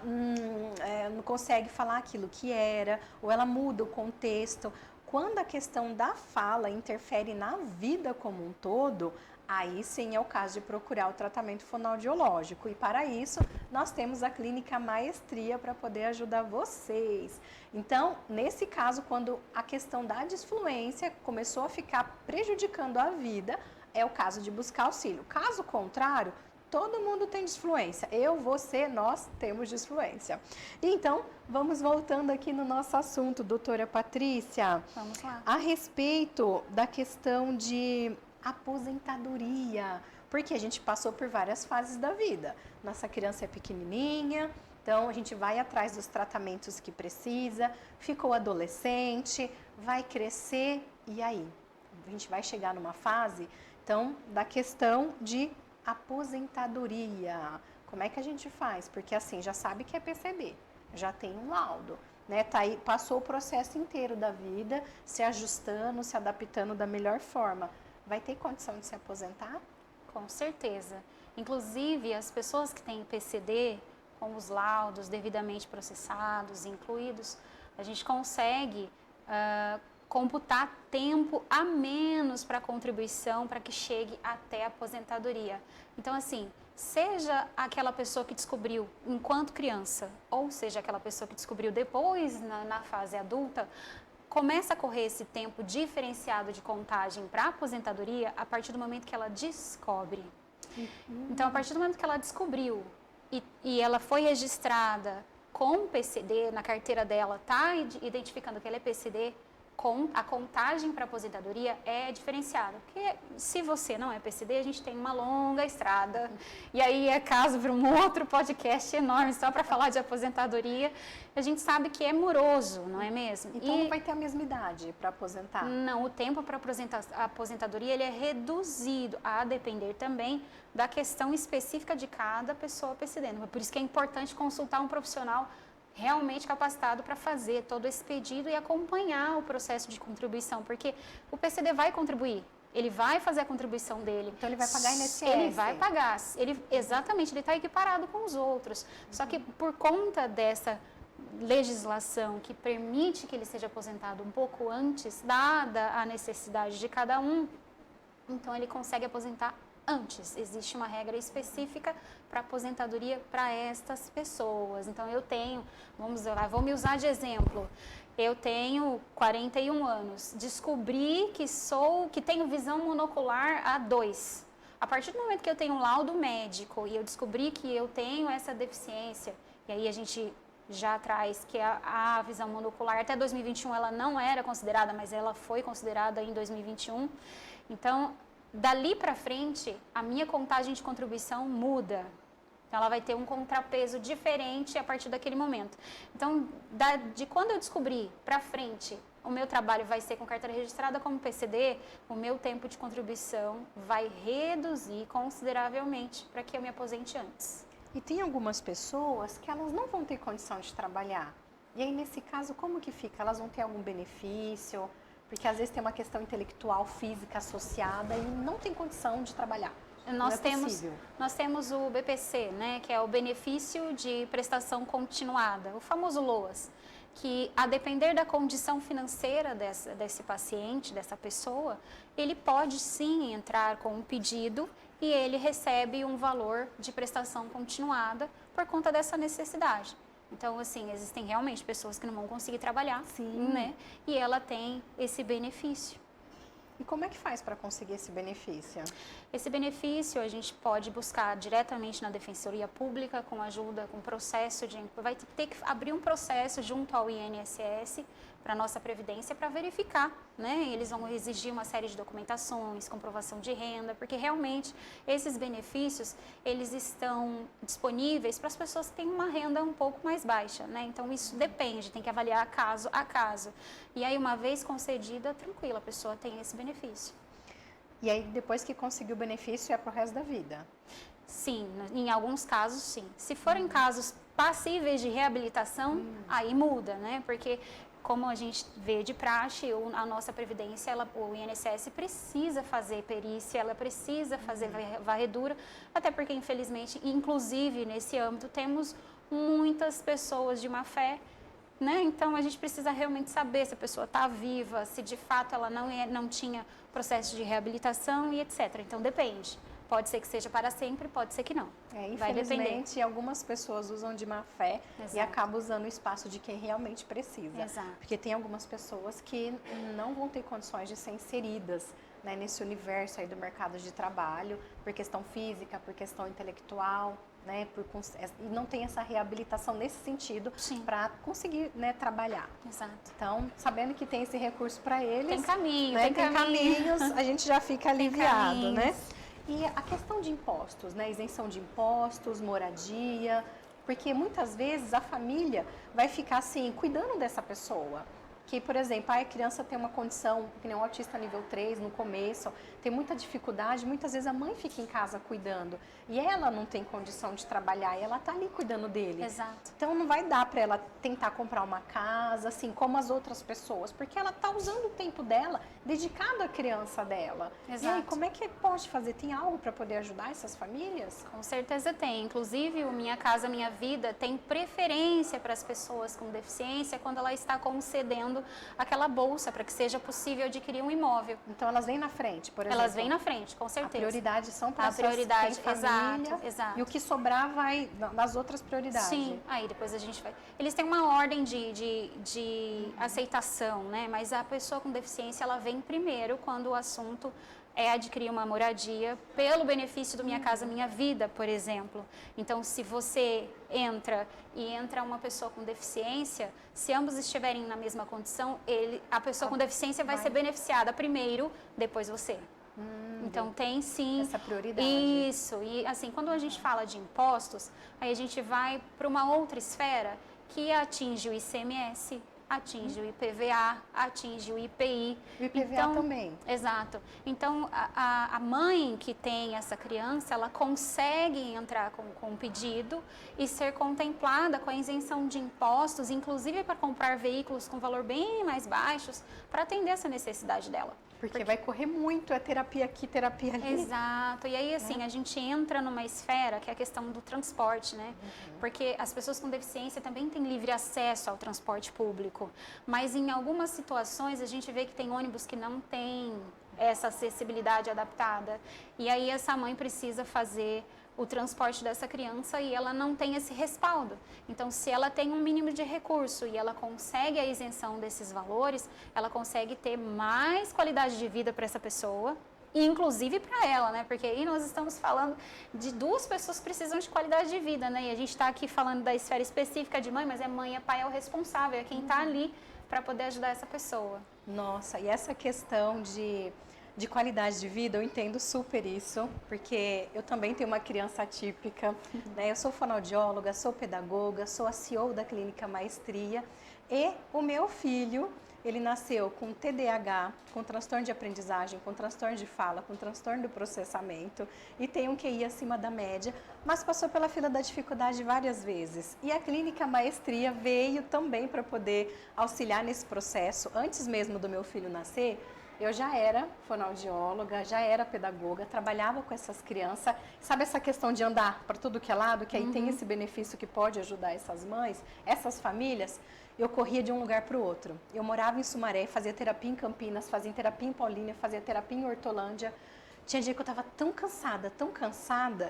não consegue falar aquilo que era, ou ela muda o contexto. Quando a questão da fala interfere na vida como um todo, aí sim é o caso de procurar o tratamento fonoaudiológico. E para isso, nós temos a Clínica Maestria para poder ajudar vocês. Então, nesse caso, quando a questão da disfluência começou a ficar prejudicando a vida, é o caso de buscar auxílio. Caso contrário, todo mundo tem disfluência. Eu, você, nós temos disfluência. Então, vamos voltando aqui no nosso assunto, doutora Patrícia. Vamos lá. A respeito da questão de aposentadoria, porque a gente passou por várias fases da vida. Nossa criança é pequenininha, então a gente vai atrás dos tratamentos que precisa, ficou adolescente, vai crescer, e aí? A gente vai chegar numa fase, então, da questão de aposentadoria. Como é que a gente faz? Porque assim, já sabe que é PCD, já tem um laudo, né? Tá aí, passou o processo inteiro da vida, se ajustando, se adaptando da melhor forma. Vai ter condição de se aposentar? Com certeza. Inclusive, as pessoas que têm PCD, com os laudos devidamente processados e incluídos, a gente consegue computar tempo a menos para a contribuição para que chegue até a aposentadoria. Então, assim, seja aquela pessoa que descobriu enquanto criança, ou seja aquela pessoa que descobriu depois na fase adulta, começa a correr esse tempo diferenciado de contagem para a aposentadoria a partir do momento que ela descobre. Então, a partir do momento que ela descobriu e ela foi registrada com PCD, na carteira dela está identificando que ela é PCD, a contagem para aposentadoria é diferenciada. Porque se você não é PCD, a gente tem uma longa estrada. E aí é caso para um outro podcast enorme só para falar de aposentadoria. A gente sabe que é moroso, não é mesmo? Então não vai ter a mesma idade para aposentar? Não, o tempo para a aposentadoria ele é reduzido, a depender também da questão específica de cada pessoa PCD. Por isso que é importante consultar um profissional realmente capacitado para fazer todo esse pedido e acompanhar o processo de contribuição, porque o PCD vai contribuir, ele vai fazer a contribuição dele. Então ele vai pagar INSS? Ele vai pagar, exatamente, ele está equiparado com os outros. Só que por conta dessa legislação que permite que ele seja aposentado um pouco antes, dada a necessidade de cada um, então ele consegue aposentar antes. Existe uma regra específica para aposentadoria para estas pessoas. Então eu tenho, vou me usar de exemplo, eu tenho 41 anos, descobri que tenho visão monocular A2. A partir do momento que eu tenho um laudo médico e eu descobri que eu tenho essa deficiência, e aí a gente já traz que a visão monocular até 2021 ela não era considerada, mas ela foi considerada em 2021. Então, dali para frente, a minha contagem de contribuição muda. Então, ela vai ter um contrapeso diferente a partir daquele momento. Então, de quando eu descobri para frente, o meu trabalho vai ser com carteira registrada como PCD, o meu tempo de contribuição vai reduzir consideravelmente para que eu me aposente antes. E tem algumas pessoas que elas não vão ter condição de trabalhar. E aí, nesse caso, como que fica? Elas vão ter algum benefício? Porque às vezes tem uma questão intelectual, física associada e não tem condição de trabalhar. Nós temos o BPC, né, que é o benefício de prestação continuada, o famoso LOAS, que a depender da condição financeira desse paciente, dessa pessoa, ele pode sim entrar com um pedido e ele recebe um valor de prestação continuada por conta dessa necessidade. Então, assim, existem realmente pessoas que não vão conseguir trabalhar, né? E ela tem esse benefício. E como é que faz para conseguir esse benefício? Esse benefício a gente pode buscar diretamente na Defensoria Pública, com ajuda, com processo vai ter que abrir um processo junto ao INSS para a nossa Previdência para verificar, né? Eles vão exigir uma série de documentações, comprovação de renda, porque realmente esses benefícios, eles estão disponíveis para as pessoas que têm uma renda um pouco mais baixa, né? Então isso depende, tem que avaliar caso a caso. E aí uma vez concedida, tranquila, a pessoa tem esse benefício. E aí depois que conseguiu o benefício é pro resto da vida? Sim, em alguns casos sim. Se forem casos passíveis de reabilitação, aí muda, né? Porque como a gente vê de praxe, a nossa Previdência, o INSS precisa fazer perícia, ela precisa fazer varredura, até porque, infelizmente, inclusive nesse âmbito, temos muitas pessoas de má fé, né? Então, a gente precisa realmente saber se a pessoa está viva, se de fato ela não tinha processo de reabilitação e etc. Então, depende. Pode ser que seja para sempre, pode ser que não. Infelizmente, algumas pessoas usam de má fé e acabam usando o espaço de quem realmente precisa. Exato. Porque tem algumas pessoas que não vão ter condições de ser inseridas, né, nesse universo aí do mercado de trabalho, por questão física, por questão intelectual. né? E não tem essa reabilitação nesse sentido para conseguir, né, trabalhar. Exato. Então, sabendo que tem esse recurso para eles, tem caminho, né, tem caminhos, a gente já fica aliviado, né? E a questão de impostos, né? Isenção de impostos, moradia, porque muitas vezes a família vai ficar assim, cuidando dessa pessoa. Que, por exemplo, a criança tem uma condição, que nem um autista nível 3 no começo, tem muita dificuldade, muitas vezes a mãe fica em casa cuidando e ela não tem condição de trabalhar e ela tá ali cuidando dele. Exato. Então não vai dar para ela tentar comprar uma casa, assim como as outras pessoas, porque ela tá usando o tempo dela dedicado à criança dela. Exato. E aí, como é que pode fazer? Tem algo para poder ajudar essas famílias? Com certeza tem. Inclusive, o Minha Casa Minha Vida tem preferência para as pessoas com deficiência quando ela está concedendo aquela bolsa para que seja possível adquirir um imóvel. Então elas vêm na frente, por exemplo? Elas vêm na frente, com certeza. A prioridade são para a prioridade, família, exato. E o que sobrar vai nas outras prioridades. Sim, aí depois a gente vai... Eles têm uma ordem de aceitação, né? Mas a pessoa com deficiência, ela vem primeiro quando o assunto é adquirir uma moradia pelo benefício do Minha Casa Minha Vida, por exemplo. Então, se você entra uma pessoa com deficiência, se ambos estiverem na mesma condição, a pessoa com deficiência vai ser beneficiada primeiro, depois você. Então, tem sim... essa prioridade. Isso. E, assim, quando a gente fala de impostos, aí a gente vai para uma outra esfera que atinge o ICMS, atinge o IPVA, atinge o IPI. O IPVA também. Exato. Então, a mãe que tem essa criança, ela consegue entrar com um pedido e ser contemplada com a isenção de impostos, inclusive para comprar veículos com valor bem mais baixos, para atender essa necessidade dela. Porque vai correr muito, é terapia aqui, terapia ali. Exato. E aí, assim, a gente entra numa esfera que é a questão do transporte, né? Porque as pessoas com deficiência também têm livre acesso ao transporte público. Mas em algumas situações a gente vê que tem ônibus que não tem essa acessibilidade adaptada. E aí essa mãe precisa fazer o transporte dessa criança e ela não tem esse respaldo. Então, se ela tem um mínimo de recurso e ela consegue a isenção desses valores, ela consegue ter mais qualidade de vida para essa pessoa, e inclusive para ela, né? Porque aí nós estamos falando de duas pessoas que precisam de qualidade de vida, né? E a gente está aqui falando da esfera específica de mãe, mas é mãe, é pai, é o responsável, é quem está ali para poder ajudar essa pessoa. Nossa, e essa questão de qualidade de vida, eu entendo super isso, porque eu também tenho uma criança atípica, né? Eu sou fonoaudióloga, sou pedagoga, sou a CEO da Clínica Maestria e o meu filho, ele nasceu com TDAH, com transtorno de aprendizagem, com transtorno de fala, com transtorno do processamento e tem um QI acima da média, mas passou pela fila da dificuldade várias vezes. E a Clínica Maestria veio também para poder auxiliar nesse processo. Antes mesmo do meu filho nascer, eu já era fonoaudióloga, já era pedagoga, trabalhava com essas crianças. Sabe essa questão de andar para tudo que é lado, que aí tem esse benefício que pode ajudar essas mães, essas famílias? Eu corria de um lugar para o outro. Eu morava em Sumaré, fazia terapia em Campinas, fazia terapia em Paulínia, fazia terapia em Hortolândia. Tinha dia que eu estava tão cansada,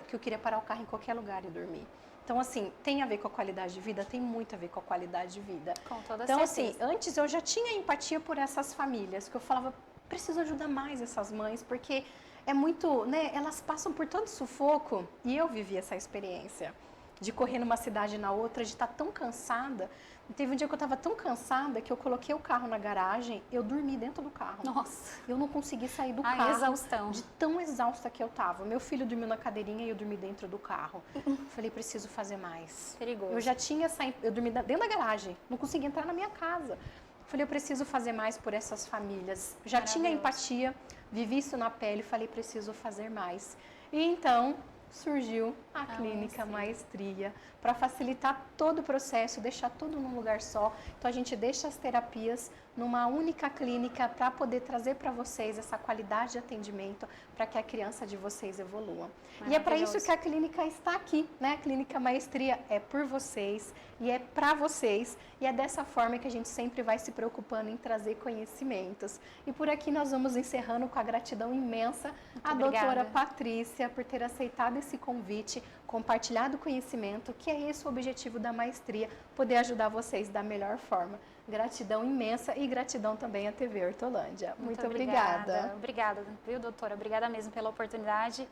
que eu queria parar o carro em qualquer lugar e dormir. Então, assim, tem a ver com a qualidade de vida? Tem muito a ver com a qualidade de vida. Com toda então, certeza. assim, antes eu já tinha empatia por essas famílias, que eu falava, preciso ajudar mais essas mães, porque é muito, né, elas passam por todo sufoco, e eu vivi essa experiência de correr numa cidade e na outra, de estar tão cansada. Teve um dia que eu estava tão cansada que eu coloquei o carro na garagem, eu dormi dentro do carro. Nossa! Eu não consegui sair do A carro. exaustão. De tão exausta que eu estava. Meu filho dormiu na cadeirinha e eu dormi dentro do carro. Falei, preciso fazer mais. Perigoso. Eu já tinha saído, eu dormi dentro da garagem, não conseguia entrar na minha casa. Falei, eu preciso fazer mais por essas famílias. Já tinha empatia, vivi isso na pele, falei, preciso fazer mais. E então surgiu a Clínica Maestria para facilitar todo o processo, deixar tudo num lugar só. Então a gente deixa as terapias numa única clínica para poder trazer para vocês essa qualidade de atendimento para que a criança de vocês evolua. E é para isso que a clínica está aqui, né? A Clínica Maestria é por vocês e é para vocês e é dessa forma que a gente sempre vai se preocupando em trazer conhecimentos. E por aqui nós vamos encerrando com a gratidão imensa à doutora Patrícia por ter aceitado esse convite, compartilhado o conhecimento, que é esse o objetivo da maestria, poder ajudar vocês da melhor forma. Gratidão imensa e gratidão também à TV Hortolândia. Muito obrigada. Obrigada, viu, doutora? Obrigada mesmo pela oportunidade.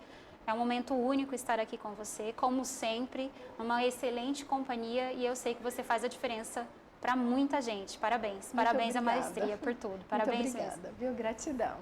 É um momento único estar aqui com você, como sempre, uma excelente companhia, e eu sei que você faz a diferença para muita gente. Parabéns. Parabéns à maestria por tudo. Parabéns Muito obrigada, mesmo. Viu? Gratidão.